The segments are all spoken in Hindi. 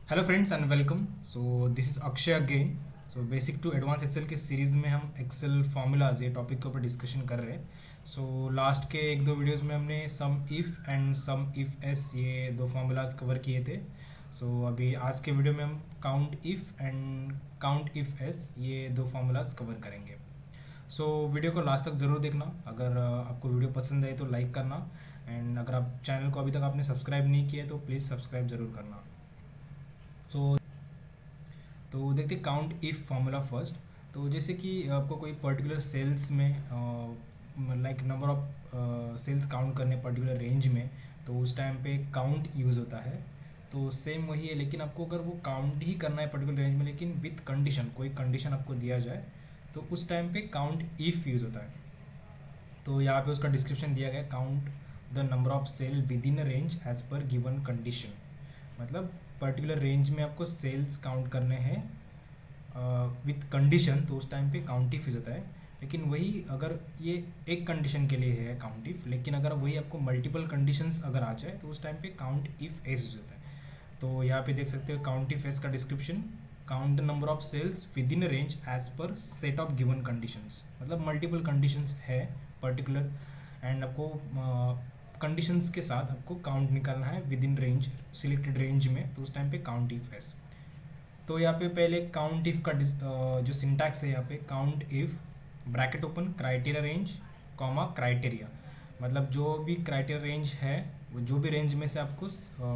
Hello friends and welcome. So this is Akshay again. So basic to advance Excel के सीरीज़ में हम एक्सेल फार्मूलाज ये टॉपिक के ऊपर डिस्कशन कर रहे हैं। सो लास्ट के एक दो वीडियोस में हमने सम if and some if S ये दो फार्मूलाज कवर किए थे। सो अभी आज के वीडियो में हम count if and count if S ये दो फार्मूलाज कवर करेंगे। सो वीडियो को लास्ट तक ज़रूर देखना। अगर आपको वीडियो पसंद आए तो लाइक करना, एंड अगर आप चैनल को अभी तक आपने सब्सक्राइब नहीं किया तो प्लीज़ सब्सक्राइब ज़रूर करना। सो तो देखते काउंट इफ फार्मूला फर्स्ट। तो जैसे कि आपको कोई पर्टिकुलर सेल्स में like number of cells count करने पर्टिकुलर रेंज में, तो उस टाइम पे काउंट यूज़ होता है। तो सेम वही है, लेकिन आपको अगर वो काउंट ही करना है पर्टिकुलर रेंज में, लेकिन विथ कंडीशन, कोई कंडीशन आपको दिया जाए, तो उस टाइम पे काउंट इफ यूज़ होता है। तो यहाँ पे उसका डिस्क्रिप्शन दिया गया, count the number of cell within range as per given condition. मतलब पर्टिकुलर रेंज में आपको सेल्स काउंट करने हैं विथ कंडीशन, तो उस टाइम पे काउंट इफ यूज होता है। लेकिन वही अगर ये एक कंडीशन के लिए है काउंट इफ, लेकिन अगर वही आपको मल्टीपल कंडीशंस अगर आ जाए तो उस टाइम पे काउंट इफ एस यूज होता है। तो यहाँ पे देख सकते हो काउंट इफ एस का description, count the number of cells within range as per set of given conditions. मतलब मल्टीपल कंडीशंस है पर्टिकुलर, एंड आपको कंडीशंस के साथ आपको काउंट निकालना है within range, selected range में, तो उस टाइम पे काउंट इफ एस। तो यहाँ पे पहले काउंट इफ का जो सिंटैक्स है, यहाँ पे count if bracket open criteria range comma criteria. मतलब जो भी क्राइटेरिया रेंज है, वो जो भी रेंज में से आपको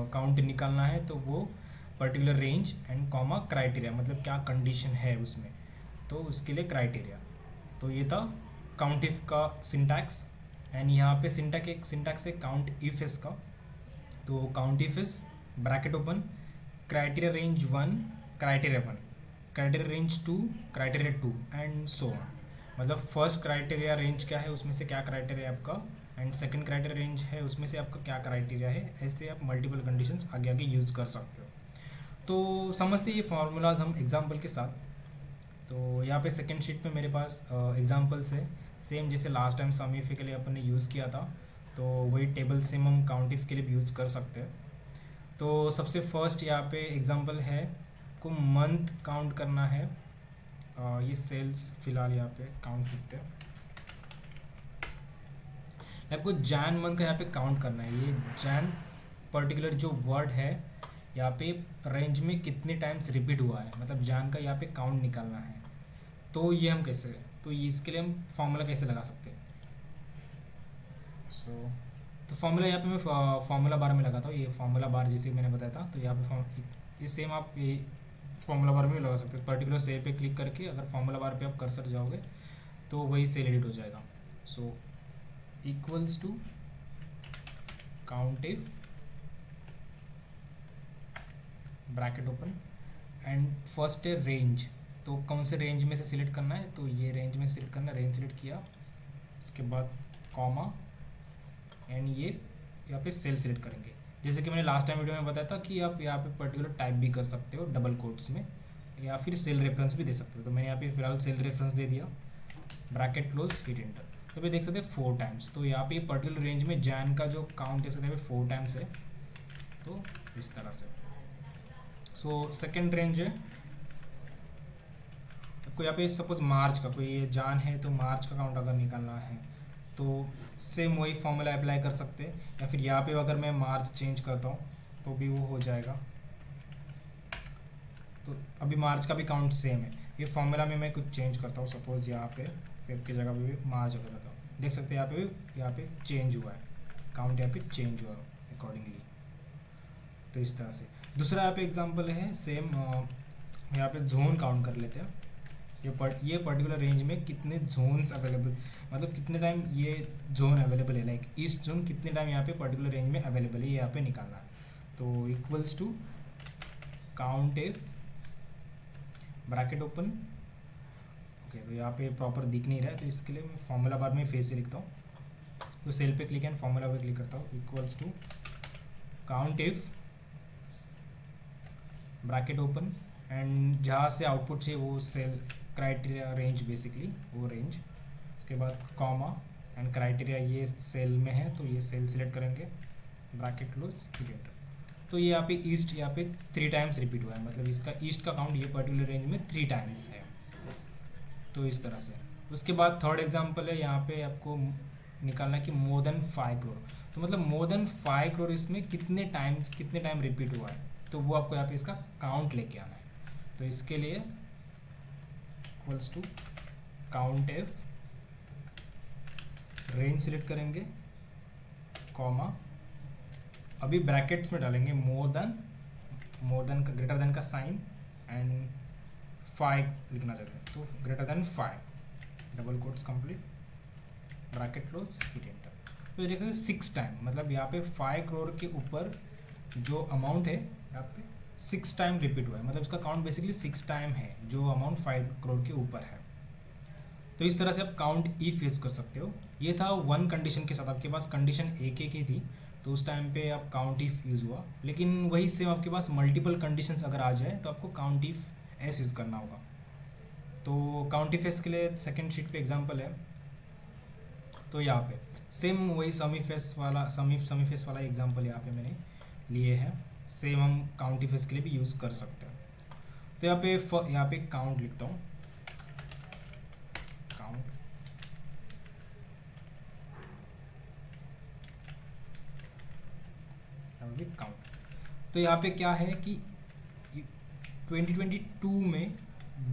काउंट निकालना है, तो वो particular range and comma criteria, मतलब क्या कंडीशन है उसमें, तो उसके लिए क्राइटेरिया। तो ये था काउंट इफ का सिंटैक्स। एंड यहाँ पे सिंटैक्स है काउंट इफ एस का। तो काउंट इफ इस bracket open criteria range one criteria one, criteria range two criteria two, and so on. मतलब फर्स्ट क्राइटेरिया रेंज क्या है, उसमें से क्या क्राइटेरिया है आपका, एंड सेकंड क्राइटेरिया रेंज है, उसमें से आपका क्या क्राइटेरिया है। ऐसे आप मल्टीपल कंडीशंस आगे आगे यूज़ कर सकते हो। तो समझते ये फार्मूलाज हम एग्जाम्पल के साथ। तो यहाँ पे सेकंड शीट पे मेरे पास एग्जाम्पल्स है, सेम जैसे लास्ट टाइम सम इफ के लिए अपन ने यूज़ किया था, तो वही टेबल सेम हम काउंट इफ के लिए भी यूज़ कर सकते हैं। तो सबसे फर्स्ट यहाँ पे एग्जांपल है, को मंथ काउंट करना है। ये सेल्स फिलहाल यहाँ पे काउंट करते हैं। आपको जैन मंथ का यहाँ पे काउंट करना है। ये जैन पर्टिकुलर जो वर्ड है यहाँ पे रेंज में कितने टाइम्स रिपीट हुआ है, मतलब जैन का यहाँ पे काउंट निकालना है। तो ये हम कैसे, तो ये इसके लिए हम फॉर्मूला कैसे लगा सकते हैं। सो तो फॉर्मूला यहाँ पे मैं फॉर्मूला बार में लगाता हूँ। ये फॉर्मूला बार जैसे मैंने बताया था, तो यहाँ पे ये सेम आप ये फॉर्मूला बार में भी लगा सकते हो। पर्टिकुलर सेल पे क्लिक करके अगर फॉर्मूला बार पे आप कर्सर जाओगे तो वही सेल एडिट हो जाएगा। So equals to count if bracket open and first है रेंज। तो कौन से रेंज में से सिलेक्ट करना है, तो ये रेंज में सिलेक्ट करना है, रेंज सिलेक्ट किया, उसके बाद कॉमा, एंड ये यहाँ पे सेल सिलेक्ट करेंगे। जैसे कि मैंने लास्ट टाइम वीडियो में बताया था कि आप यहाँ पे पर्टिकुलर टाइप भी कर सकते हो डबल कोट्स में, या फिर सेल रेफरेंस भी दे सकते हो। तो मैंने यहाँ पे फिलहाल सेल रेफरेंस दे दिया, ब्रैकेट क्लोज हिट एंटर। तो पे देख सकते हैं 4 टाइम्स। तो यहाँ पे पर्टिकुलर रेंज में जैन का जो काउंट देख सकते हैं 4 टाइम्स है। तो इस तरह से। सो सेकेंड रेंज है आपको यहाँ पे सपोज मार्च का, कोई ये जान है तो मार्च का काउंट अगर निकालना है तो सेम वही फॉर्मूला अप्लाई कर सकते हैं। या फिर यहाँ पे अगर मैं मार्च चेंज करता हूँ तो भी वो हो जाएगा। तो अभी मार्च का भी काउंट सेम है। ये फॉर्मूला में मैं कुछ चेंज करता हूँ, सपोज यहाँ पे फेब की जगह पे भी मार्च अगर करता हूँ, देख सकते हैं यहाँ पे चेंज हुआ है, काउंट यहाँ पे चेंज हुआ अकॉर्डिंगली। तो इस तरह से। दूसरा यहाँ पे एग्जाम्पल है सेम, यहाँ पे जोन काउंट कर लेते हैं। ये पर्टिकुलर रेंज में कितने जोन्स अवेलेबल, मतलब कितने टाइम ये जोन अवेलेबल है, लाइक ईस्ट जोन कितने टाइम यहाँ पे पर्टिकुलर रेंज में अवेलेबल है, ये यहाँ पे निकालना है। तो equals to count if bracket open. Okay, तो यहाँ पे प्रॉपर दिख नहीं रहा है, तो इसके लिए मैं फॉर्मूला बार में फेस से लिखता हूँ। तो सेल पे क्लिक एंड फॉर्मूला पे क्लिक करता हूँ, equals to count if bracket open, and जहाँ से आउटपुट चाहिए वो सेल क्राइटेरिया रेंज, बेसिकली वो रेंज, उसके बाद कॉमा एंड क्राइटेरिया ये सेल में है तो ये सेल सिलेक्ट करेंगे, ब्रैकेट क्लोज हिट एंटर। तो ये यहाँ पे ईस्ट यहाँ पे 3 टाइम्स रिपीट हुआ है, मतलब इसका ईस्ट का काउंट ये पर्टिकुलर रेंज में 3 टाइम्स है। तो इस तरह से। उसके बाद थर्ड एग्जांपल है, यहाँ पे आपको निकालना है कि मोर देन 5 करोड़, तो मतलब मोर देन 5 करोड़ इसमें कितने टाइम रिपीट हुआ है, तो वो आपको यहाँ पे इसका काउंट लेके आना है। तो इसके लिए equals to count if, range select करेंगे, कॉमा, अभी ब्रैकेट्स में डालेंगे मोर देन का ग्रेटर देन का साइन एंड 5 लिखना चाहिए, तो greater than 5, double quotes complete, bracket close, hit enter. तो देख सकते 6 टाइम, मतलब यहाँ पे 5 करोड़ के ऊपर जो अमाउंट है यहाँ पे 6 टाइम रिपीट हुआ है, मतलब इसका काउंट बेसिकली 6 टाइम है जो अमाउंट 5 करोड़ के ऊपर है। तो इस तरह से आप काउंट इफ यूज कर सकते हो। ये था वन कंडीशन के साथ, आपके पास कंडीशन एक ही थी, तो उस टाइम पे आप काउंट इफ यूज़ हुआ। लेकिन वही सेम आपके पास मल्टीपल कंडीशंस अगर आ जाए तो आपको काउंट इफ एस यूज़ करना होगा। तो काउंट इफ एस के लिए सेकंड शीट पे एग्जांपल है, तो यहाँ पे सेम वही सम इफ एस वाला एग्जांपल यहाँ पे मैंने लिए है, सेम हम काउंट इफ एस के लिए भी यूज़ कर सकते हैं। तो यहाँ पे काउंट लिखता हूँ, काउंट, काउंट। तो यहाँ पे क्या है कि 2022 में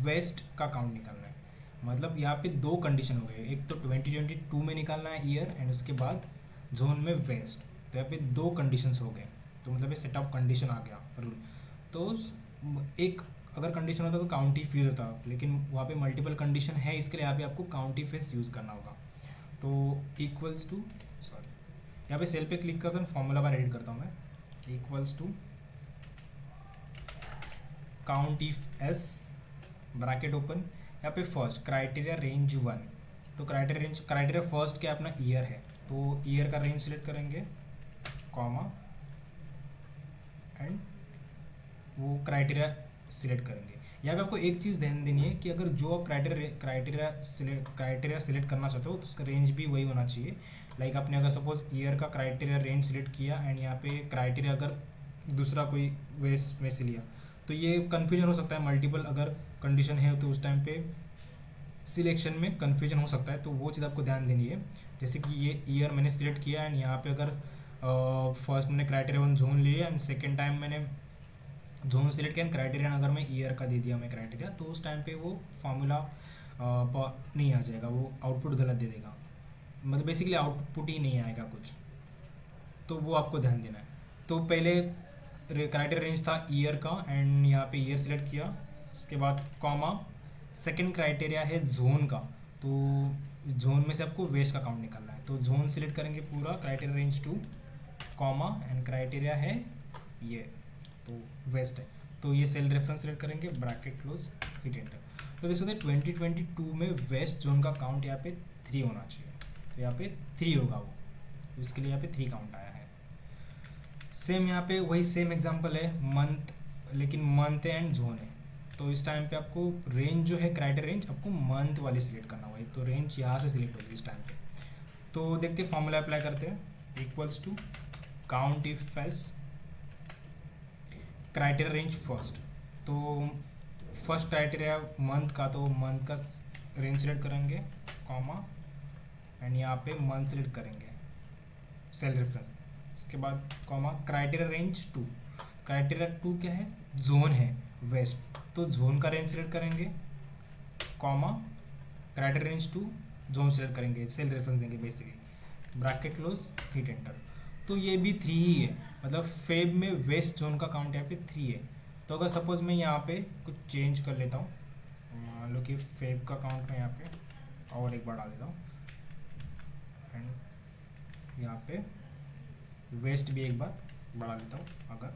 वेस्ट का काउंट निकालना है, मतलब यहाँ पे दो कंडीशन हो गए, एक तो 2022 में निकालना है ईयर एंड उसके बाद जोन में वेस्ट, तो यहाँ पे दो कंडीशंस हो गए, तो मतलब ये सेट ऑफ कंडीशन आ गया रूल। तो एक अगर कंडीशन होता तो काउंट इफ यूज होता, लेकिन वहाँ पे मल्टीपल कंडीशन है, इसके लिए यहाँ पे आपको काउंट इफ एस यूज़ करना होगा। तो इक्वल्स टू, सॉरी यहाँ पे सेल पे क्लिक करता हूँ, फॉर्मूला बार एडिट करता हूँ मैं, equals to count if S, bracket open, यहाँ पे फर्स्ट क्राइटेरिया रेंज 1, तो क्राइटेरिया फर्स्ट क्या अपना ईयर है, तो ईयर का रेंज सिलेक्ट करेंगे, कॉमा, एंड वो क्राइटेरिया सिलेक्ट करेंगे। यहाँ पे आपको एक चीज़ ध्यान देनी है कि अगर जो आप क्राइटेरिया सिलेक्ट करना चाहते हो तो उसका रेंज भी वही होना चाहिए। लाइक आपने अगर सपोज ईयर का क्राइटेरिया रेंज सिलेक्ट किया एंड यहाँ पे क्राइटेरिया अगर दूसरा कोई वेस में से लिया, तो ये कन्फ्यूजन हो सकता है, मल्टीपल अगर कंडीशन है तो उस टाइम पे सिलेक्शन में कन्फ्यूजन हो सकता है, तो वो चीज़ आपको ध्यान देनी है। जैसे कि ये ईयर मैंने सिलेक्ट किया एंड यहाँ पे अगर फर्स्ट मैंने क्राइटेरिया 1 जोन लिया एंड सेकेंड टाइम मैंने जोन सिलेक्ट किया, क्राइटेरिया अगर मैं ईयर का दे दिया मैं क्राइटेरिया, तो उस टाइम पे वो फार्मूला नहीं आ जाएगा, वो आउटपुट गलत दे देगा, मतलब बेसिकली आउटपुट ही नहीं आएगा कुछ, तो वो आपको ध्यान देना है। तो पहले क्राइटेरिया रेंज था ईयर का एंड यहाँ पे ईयर सिलेक्ट किया, उसके बाद कॉमा, सेकंड क्राइटेरिया है जोन का, तो जोन में से आपको वेस्ट का काउंट निकालना है, तो जोन सिलेक्ट करेंगे पूरा, criteria range 2, comma, and criteria है ये, तो वेस्ट है, तो ये सेल रेफरेंस सिलेक्ट करेंगे, ब्रैकेट क्लोज, हिट एंटर। तो देख सकते हैं 2022 में वेस्ट जोन का काउंट यहाँ पे 3 होना चाहिए, तो यहाँ पे 3 होगा वो, तो इसके लिए यहाँ पे 3 काउंट आया है। सेम यहाँ पे वही सेम एग्जांपल है मंथ, लेकिन मंथ एंड जोन है, तो इस टाइम पे आपको रेंज जो है क्राइटेरिया रेंज आपको मंथ वाली सिलेक्ट करना होगा, तो रेंज यहाँ से सिलेक्ट होगी इस टाइम पे। तो देखते हैं फॉर्मूला अप्लाई करते हैं, equals to count if S, criteria range first, तो फर्स्ट क्राइटेरिया मंथ का, तो मंथ का रेंज सिलेक्ट करेंगे, कॉमा, एंड यहाँ पे मंथ सिलेक्ट करेंगे, सेल रेफरेंस, उसके बाद कॉमा, क्राइटेरिया रेंज 2, क्राइटेरिया 2 क्या है, जोन है वेस्ट, तो जोन का रेंज सिलेक्ट करेंगे, comma, criteria range 2 zone select करेंगे, सेल रेफरेंस देंगे basically, bracket close, hit enter. तो ये भी 3 ही है, मतलब फेब में वेस्ट जोन का काउंट यहाँ पे 3 है। तो अगर सपोज मैं यहाँ पे कुछ चेंज कर लेता हूँ, मान लो कि फेब का काउंट मैं यहाँ पे और एक बार डाल देता हूँ एंड यहाँ पे वेस्ट भी एक बार बढ़ा लेता हूँ, अगर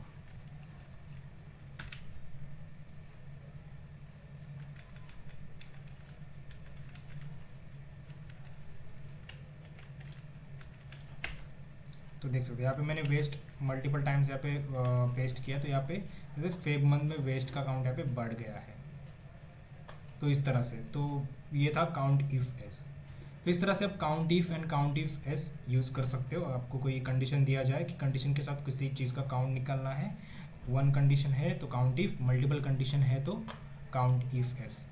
तो देख सकते हो यहाँ पे मैंने वेस्ट मल्टीपल टाइम्स यहाँ पे पेस्ट किया, तो यहाँ पे जैसे फेब मंथ में वेस्ट का काउंट यहाँ पे बढ़ गया है, तो इस तरह से। तो ये था काउंट इफ एस। तो इस तरह से आप count if and count if S use कर सकते हो। आपको कोई कंडीशन दिया जाए कि कंडीशन के साथ किसी चीज़ का काउंट निकालना है, वन कंडीशन है तो काउंट इफ, मल्टीपल कंडीशन है तो काउंट इफ एस।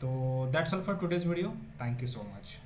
तो that's all for today's video, thank you so much.